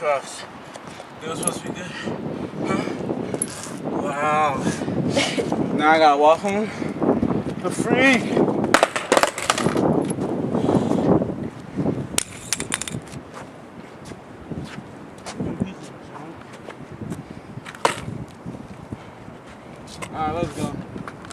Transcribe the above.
trucks. They were supposed to be good. Huh? Wow. Now I gotta walk home. The freak. Alright, let's go.